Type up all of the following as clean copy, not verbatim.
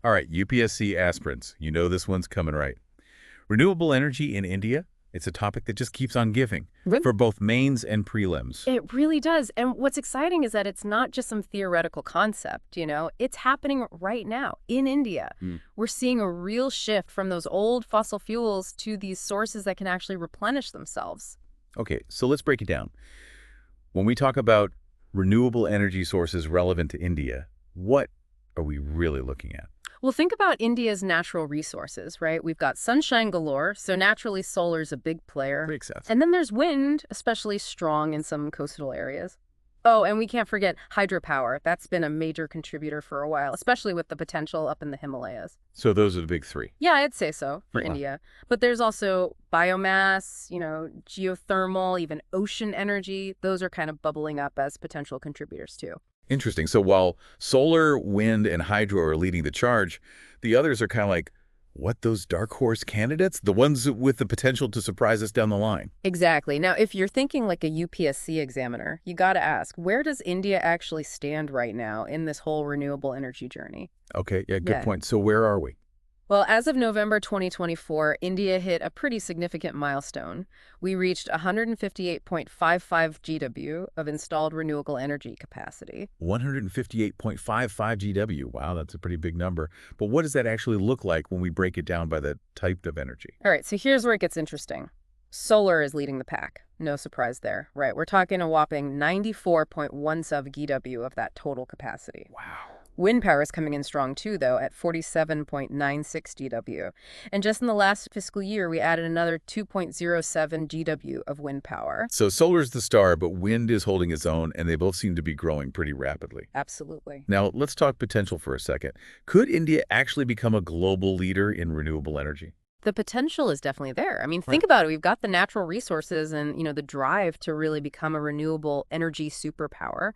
All right, UPSC aspirants, you know this one's coming right. Renewable energy in India, it's a topic that just keeps on giving for both mains and prelims. It really does. And what's exciting is that it's not just some theoretical concept, it's happening right now in India. Mm. We're seeing a real shift from those old fossil fuels to these sources that can actually replenish themselves. Okay, so let's break it down. When we talk about renewable energy sources relevant to India, what are we really looking at? Well, think about India's natural resources, right? We've got sunshine galore, so naturally solar's a big player. Makes sense. And then there's wind, especially strong in some coastal areas. Oh, and we can't forget hydropower. That's been a major contributor for a while, especially with the potential up in the Himalayas. So those are the big three. Yeah, I'd say so for Yeah. India. But there's also biomass, geothermal, even ocean energy. Those are kind of bubbling up as potential contributors too. Interesting. So while solar, wind, and hydro are leading the charge, the others are kind of like, what, those dark horse candidates? The ones with the potential to surprise us down the line. Exactly. Now, if you're thinking like a UPSC examiner, you got to ask, where does India actually stand right now in this whole renewable energy journey? Okay, yeah, good Yeah. point. So where are we? Well, as of November 2024, India hit a pretty significant milestone. We reached 158.55 GW of installed renewable energy capacity. 158.55 GW. Wow, that's a pretty big number. But what does that actually look like when we break it down by the type of energy? All right, so here's where it gets interesting. Solar is leading the pack. No surprise there, right? We're talking a whopping 94.17 GW of that total capacity. Wow. Wind power is coming in strong too, though, at 47.96 GW. And just in the last fiscal year, we added another 2.07 GW of wind power. So solar's the star, but wind is holding its own, and they both seem to be growing pretty rapidly. Absolutely. Now, let's talk potential for a second. Could India actually become a global leader in renewable energy? The potential is definitely there. I mean, think about it. We've got the natural resources and, the drive to really become a renewable energy superpower.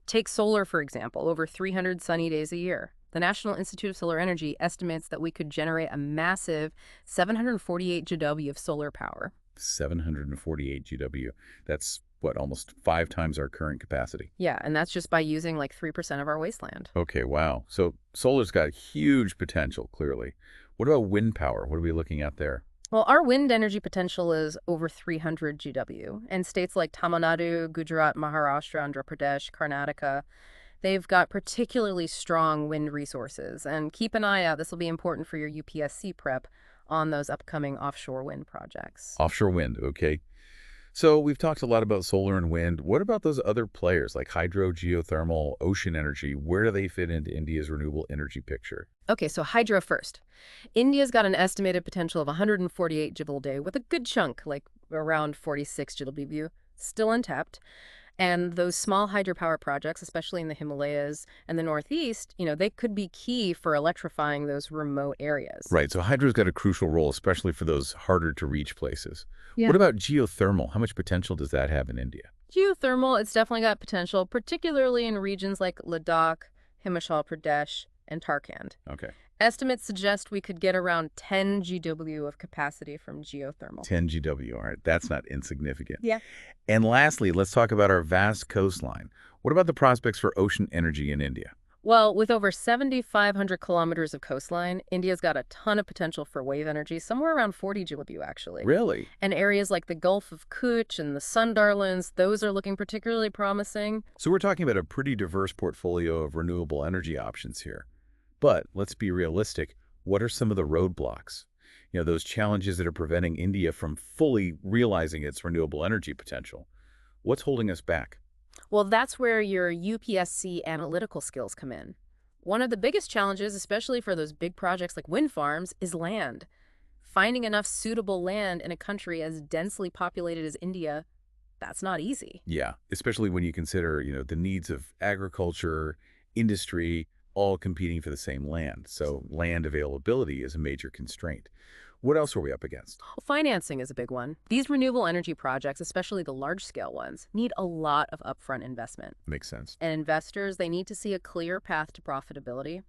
Take solar, for example, over 300 sunny days a year. The National Institute of Solar Energy estimates that we could generate a massive 748 GW of solar power. 748 GW. That's, what, almost 5 times our current capacity. Yeah, and that's just by using like 3% of our wasteland. Okay, wow. So solar's got huge potential, clearly. What about wind power? What are we looking at there? Well, our wind energy potential is over 300 GW, and states like Tamil Nadu, Gujarat, Maharashtra, Andhra Pradesh, Karnataka, they've got particularly strong wind resources. And keep an eye out, this will be important for your UPSC prep on those upcoming offshore wind projects. Offshore wind, okay. So we've talked a lot about solar and wind. What about those other players like hydro, geothermal, ocean energy? Where do they fit into India's renewable energy picture? Okay, so hydro first. India's got an estimated potential of 148 GW a day with a good chunk, like around 46 GW, still untapped. And those small hydropower projects, especially in the Himalayas and the Northeast, they could be key for electrifying those remote areas. Right, so hydro's got a crucial role, especially for those harder to reach places. Yeah. What about geothermal? How much potential does that have in India? Geothermal, it's definitely got potential, particularly in regions like Ladakh, Himachal Pradesh, and Tarkand. Okay. Estimates suggest we could get around 10 GW of capacity from geothermal. 10 GW, all right. That's not insignificant. Yeah. And lastly, let's talk about our vast coastline. What about the prospects for ocean energy in India? Well, with over 7,500 kilometers of coastline, India's got a ton of potential for wave energy, somewhere around 40 GW, actually. Really? And areas like the Gulf of Kutch and the Sundarlands, those are looking particularly promising. So we're talking about a pretty diverse portfolio of renewable energy options here. But let's be realistic. What are some of the roadblocks? Those challenges that are preventing India from fully realizing its renewable energy potential. What's holding us back? Well, that's where your UPSC analytical skills come in. One of the biggest challenges, especially for those big projects like wind farms, is land. Finding enough suitable land in a country as densely populated as India, that's not easy. Yeah, especially when you consider, the needs of agriculture, industry, all competing for the same land. So land availability is a major constraint. What else are we up against? Financing is a big one. These renewable energy projects, especially the large-scale ones, need a lot of upfront investment. Makes sense. And investors, they need to see a clear path to profitability.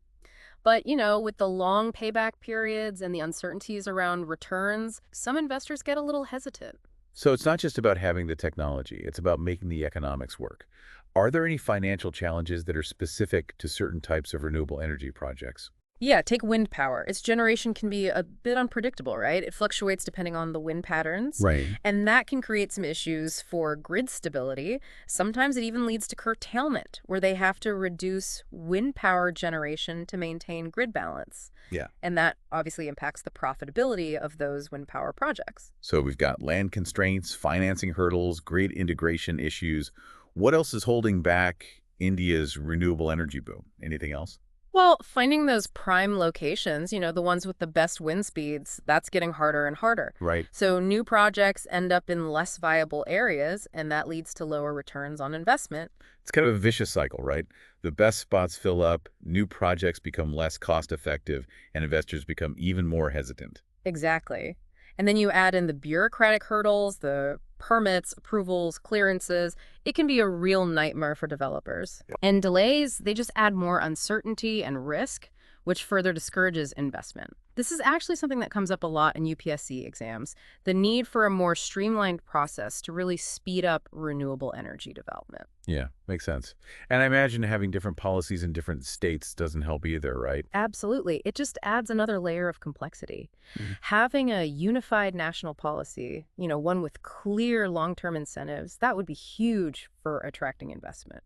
But, with the long payback periods and the uncertainties around returns, some investors get a little hesitant. So it's not just about having the technology, it's about making the economics work. Are there any financial challenges that are specific to certain types of renewable energy projects? Yeah, take wind power. Its generation can be a bit unpredictable, right? It fluctuates depending on the wind patterns, Right. and that can create some issues for grid stability. Sometimes it even leads to curtailment, where they have to reduce wind power generation to maintain grid balance. Yeah. And that obviously impacts the profitability of those wind power projects. So we've got land constraints, financing hurdles, grid integration issues. What else is holding back India's renewable energy boom? Anything else? Well, finding those prime locations, the ones with the best wind speeds, that's getting harder and harder. Right. So new projects end up in less viable areas, and that leads to lower returns on investment. It's kind of a vicious cycle, right? The best spots fill up, new projects become less cost-effective, and investors become even more hesitant. Exactly. And then you add in the bureaucratic hurdles, the permits, approvals, clearances. It can be a real nightmare for developers. Yeah. And delays, they just add more uncertainty and risk, which further discourages investment. This is actually something that comes up a lot in UPSC exams, the need for a more streamlined process to really speed up renewable energy development. Yeah, makes sense. And I imagine having different policies in different states doesn't help either, right? Absolutely. It just adds another layer of complexity. Mhm. Having a unified national policy, one with clear long-term incentives, that would be huge for attracting investment.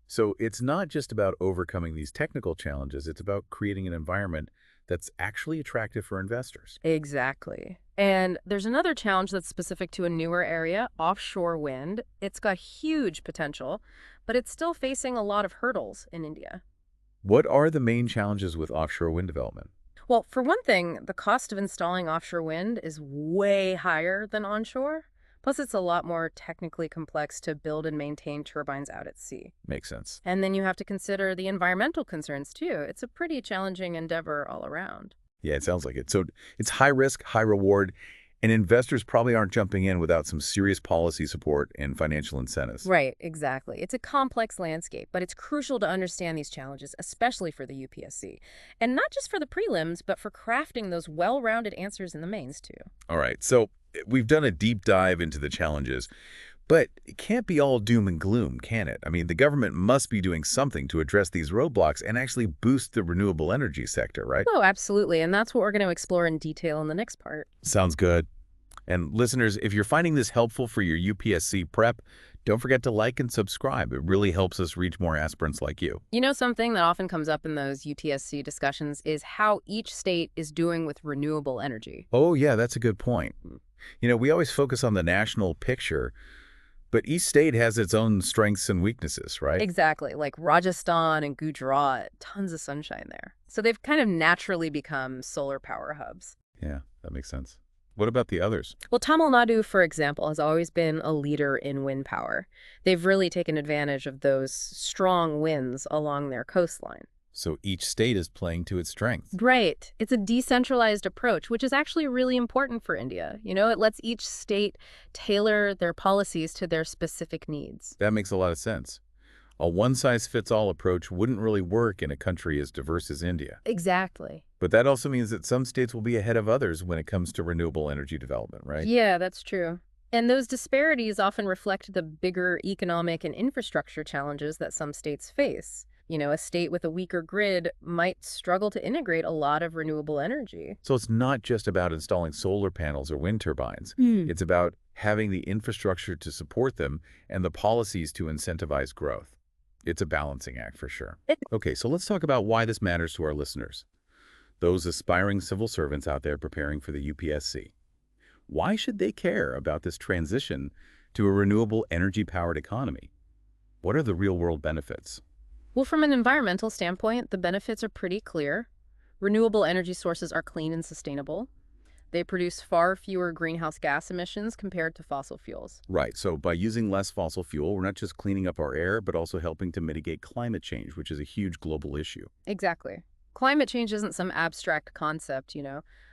So it's not just about overcoming these technical challenges, it's about creating an environment that's actually attractive for investors. Exactly. And there's another challenge that's specific to a newer area, offshore wind. It's got huge potential, but it's still facing a lot of hurdles in India. What are the main challenges with offshore wind development? Well, for one thing, the cost of installing offshore wind is way higher than onshore. Plus, it's a lot more technically complex to build and maintain turbines out at sea. Makes sense. And then you have to consider the environmental concerns too. It's a pretty challenging endeavor all around. Yeah, it sounds like it. So it's high risk, high reward, and investors probably aren't jumping in without some serious policy support and financial incentives. Right, exactly. It's a complex landscape, but it's crucial to understand these challenges, especially for the UPSC. And not just for the prelims, but for crafting those well-rounded answers in the mains too. All right, so we've done a deep dive into the challenges, but it can't be all doom and gloom, can it? I mean, the government must be doing something to address these roadblocks and actually boost the renewable energy sector, right? Oh, absolutely. And that's what we're going to explore in detail in the next part. Sounds good. And listeners, if you're finding this helpful for your UPSC prep, don't forget to like and subscribe. It really helps us reach more aspirants like you. Something that often comes up in those UTSC discussions is how each state is doing with renewable energy. Oh, yeah, that's a good point. We always focus on the national picture, but each state has its own strengths and weaknesses, right? Exactly, like Rajasthan and Gujarat, tons of sunshine there. So they've kind of naturally become solar power hubs. Yeah, that makes sense. What about the others? Well, Tamil Nadu, for example, has always been a leader in wind power. They've really taken advantage of those strong winds along their coastline. So each state is playing to its strengths. Right. It's a decentralized approach, which is actually really important for India. It lets each state tailor their policies to their specific needs. That makes a lot of sense. A one-size-fits-all approach wouldn't really work in a country as diverse as India. Exactly. But that also means that some states will be ahead of others when it comes to renewable energy development, right? Yeah, that's true. And those disparities often reflect the bigger economic and infrastructure challenges that some states face. A state with a weaker grid might struggle to integrate a lot of renewable energy. So it's not just about installing solar panels or wind turbines. It's about having the infrastructure to support them and the policies to incentivize growth. It's a balancing act for sure. Okay, so let's talk about why this matters to our listeners. Those aspiring civil servants out there preparing for the UPSC. Why should they care about this transition to a renewable energy-powered economy? What are the real-world benefits? Well, from an environmental standpoint, the benefits are pretty clear. Renewable energy sources are clean and sustainable. They produce far fewer greenhouse gas emissions compared to fossil fuels. Right, so by using less fossil fuel, we're not just cleaning up our air, but also helping to mitigate climate change, which is a huge global issue. Exactly. Climate change isn't some abstract concept.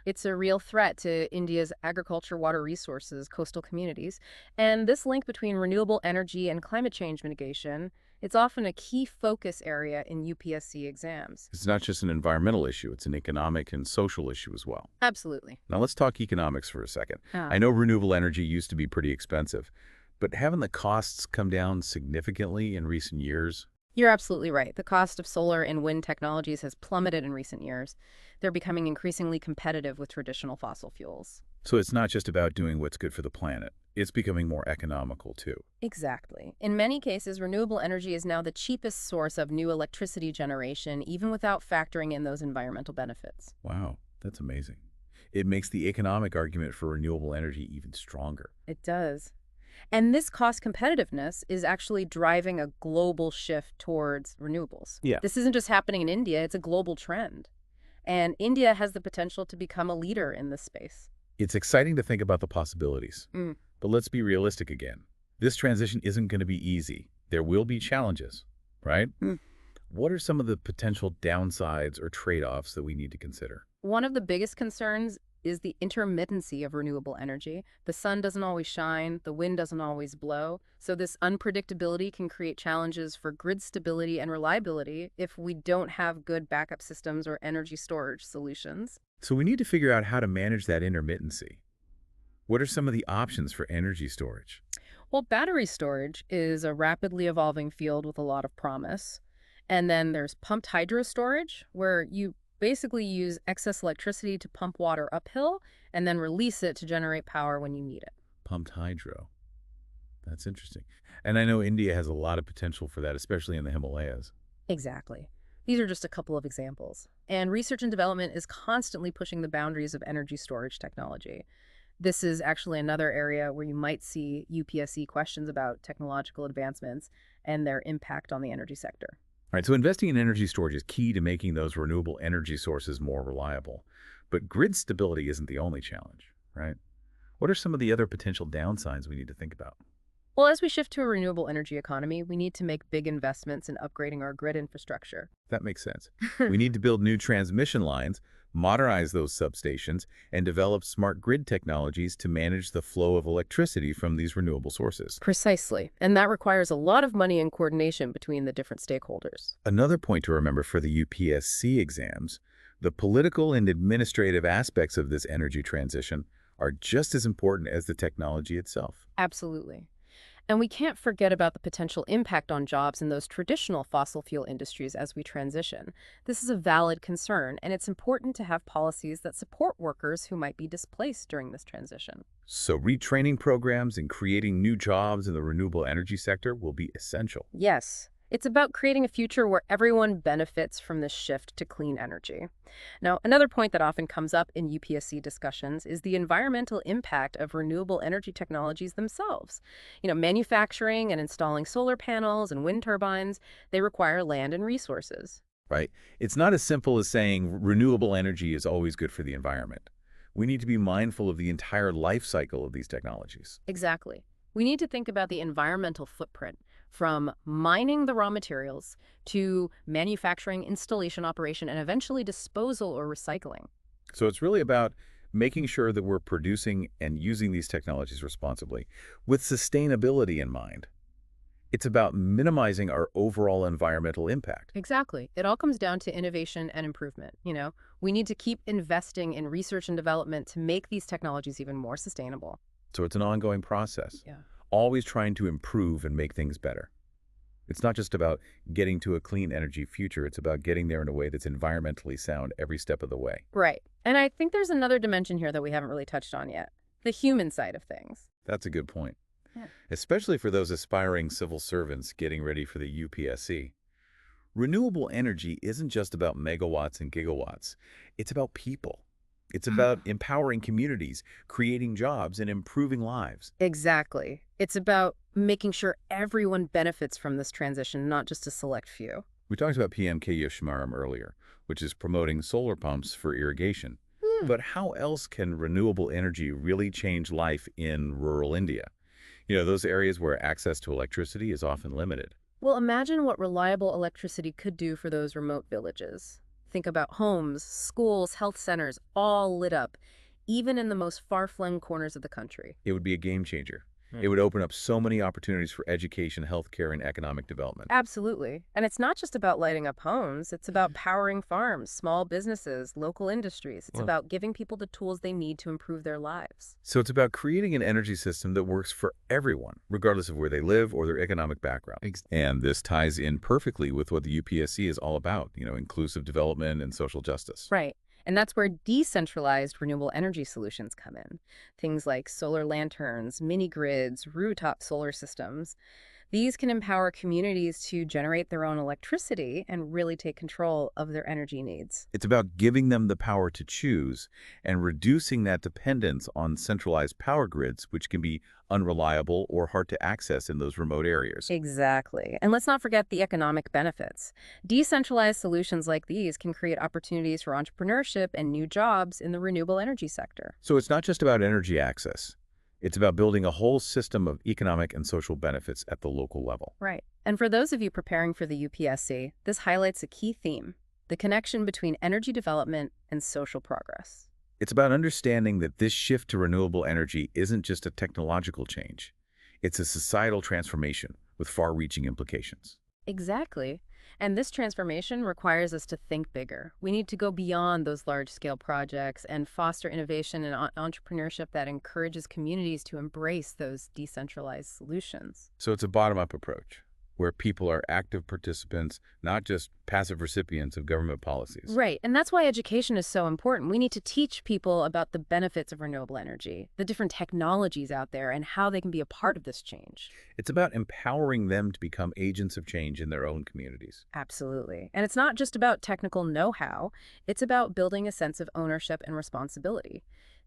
It's a real threat to India's agriculture, water resources, coastal communities. And this link between renewable energy and climate change mitigation, it's often a key focus area in UPSC exams. It's not just an environmental issue, it's an economic and social issue as well. Absolutely. Now let's talk economics for a second. Ah. I know renewable energy used to be pretty expensive, but haven't the costs come down significantly in recent years? You're absolutely right. The cost of solar and wind technologies has plummeted in recent years. They're becoming increasingly competitive with traditional fossil fuels. So it's not just about doing what's good for the planet. It's becoming more economical, too. Exactly. In many cases, renewable energy is now the cheapest source of new electricity generation, even without factoring in those environmental benefits. Wow, that's amazing. It makes the economic argument for renewable energy even stronger. It does. And this cost competitiveness is actually driving a global shift towards renewables. Yeah. This isn't just happening in India, it's a global trend. And India has the potential to become a leader in this space. It's exciting to think about the possibilities. Mm. But let's be realistic again. This transition isn't going to be easy. There will be challenges, right? Mm. What are some of the potential downsides or trade-offs that we need to consider? One of the biggest concerns is the intermittency of renewable energy. The sun doesn't always shine, the wind doesn't always blow. So this unpredictability can create challenges for grid stability and reliability if we don't have good backup systems or energy storage solutions. So we need to figure out how to manage that intermittency. What are some of the options for energy storage? Well, battery storage is a rapidly evolving field with a lot of promise. And then there's pumped hydro storage, where you basically use excess electricity to pump water uphill and then release it to generate power when you need it. Pumped hydro. That's interesting. And I know India has a lot of potential for that, especially in the Himalayas. Exactly. These are just a couple of examples. And research and development is constantly pushing the boundaries of energy storage technology. This is actually another area where you might see UPSC questions about technological advancements and their impact on the energy sector. All right, so investing in energy storage is key to making those renewable energy sources more reliable. But grid stability isn't the only challenge, right? What are some of the other potential downsides we need to think about? Well, as we shift to a renewable energy economy, we need to make big investments in upgrading our grid infrastructure. That makes sense. We need to build new transmission lines, modernize those substations, and develop smart grid technologies to manage the flow of electricity from these renewable sources. Precisely. And that requires a lot of money and coordination between the different stakeholders. Another point to remember for the UPSC exams, the political and administrative aspects of this energy transition are just as important as the technology itself. Absolutely. And we can't forget about the potential impact on jobs in those traditional fossil fuel industries as we transition. This is a valid concern, and it's important to have policies that support workers who might be displaced during this transition. So retraining programs and creating new jobs in the renewable energy sector will be essential. Yes, it's about creating a future where everyone benefits from this shift to clean energy. Now, another point that often comes up in UPSC discussions is the environmental impact of renewable energy technologies themselves. Manufacturing and installing solar panels and wind turbines, they require land and resources. Right? It's not as simple as saying renewable energy is always good for the environment. We need to be mindful of the entire life cycle of these technologies. Exactly. We need to think about the environmental footprint, from mining the raw materials to manufacturing, installation, operation, and eventually disposal or recycling. So it's really about making sure that we're producing and using these technologies responsibly with sustainability in mind. It's about minimizing our overall environmental impact. Exactly. It all comes down to innovation and improvement. We need to keep investing in research and development to make these technologies even more sustainable. So it's an ongoing process, Yeah. always trying to improve and make things better. It's not just about getting to a clean energy future. It's about getting there in a way that's environmentally sound every step of the way. Right. And I think there's another dimension here that we haven't really touched on yet, the human side of things. That's a good point, Yeah. especially for those aspiring civil servants getting ready for the UPSC. Renewable energy isn't just about megawatts and gigawatts. It's about people. It's about empowering communities, creating jobs, and improving lives. Exactly. It's about making sure everyone benefits from this transition, not just a select few. We talked about PM Shmaram earlier, which is promoting solar pumps for irrigation. But how else can renewable energy really change life in rural India? Those areas where access to electricity is often limited. Well, imagine what reliable electricity could do for those remote villages. Think about homes, schools, health centers, all lit up, even in the most far-flung corners of the country. It would be a game changer. It would open up so many opportunities for education, healthcare, and economic development. Absolutely. And it's not just about lighting up homes, it's about powering farms, small businesses, local industries. It's Well, about giving people the tools they need to improve their lives. So it's about creating an energy system that works for everyone, regardless of where they live or their economic background. ex- And this ties in perfectly with what the UPSC is all about, inclusive development and social justice. Right. And that's where decentralized renewable energy solutions come in. Things like solar lanterns, mini grids, rooftop solar systems. These can empower communities to generate their own electricity and really take control of their energy needs. It's about giving them the power to choose and reducing that dependence on centralized power grids, which can be unreliable or hard to access in those remote areas. Exactly. And let's not forget the economic benefits. Decentralized solutions like these can create opportunities for entrepreneurship and new jobs in the renewable energy sector. So it's not just about energy access. It's about building a whole system of economic and social benefits at the local level. Right. And for those of you preparing for the UPSC, this highlights a key theme: the connection between energy development and social progress. It's about understanding that this shift to renewable energy isn't just a technological change. It's a societal transformation with far-reaching implications. Exactly. And this transformation requires us to think bigger. We need to go beyond those large-scale projects and foster innovation and entrepreneurship that encourages communities to embrace those decentralized solutions. So it's a bottom-up approach, where people are active participants, not just passive recipients of government policies. Right, and that's why education is so important. We need to teach people about the benefits of renewable energy, the different technologies out there, and how they can be a part of this change. It's about empowering them to become agents of change in their own communities. Absolutely. And it's not just about technical know-how, it's about building a sense of ownership and responsibility.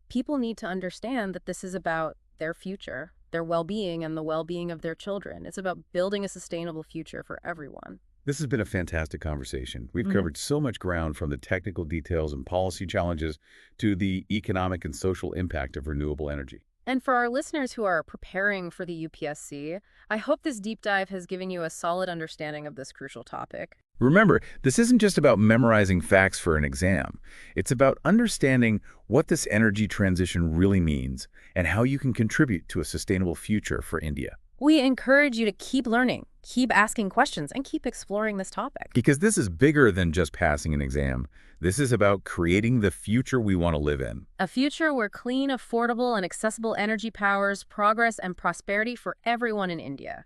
People need to understand that this is about their future, their well-being, and the well-being of their children. It's about building a sustainable future for everyone. This has been a fantastic conversation. We've Mhm. covered so much ground, from the technical details and policy challenges to the economic and social impact of renewable energy. And for our listeners who are preparing for the UPSC, I hope this deep dive has given you a solid understanding of this crucial topic. Remember, this isn't just about memorizing facts for an exam. It's about understanding what this energy transition really means and how you can contribute to a sustainable future for India. We encourage you to keep learning, keep asking questions, and keep exploring this topic. Because this is bigger than just passing an exam. This is about creating the future we want to live in. A future where clean, affordable, and accessible energy powers progress and prosperity for everyone in India.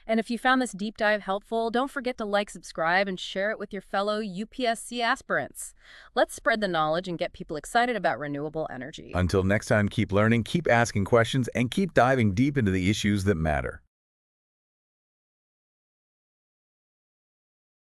And if you found this deep dive helpful, don't forget to like, subscribe, and share it with your fellow UPSC aspirants. Let's spread the knowledge and get people excited about renewable energy. Until next time, keep learning, keep asking questions, and keep diving deep into the issues that matter.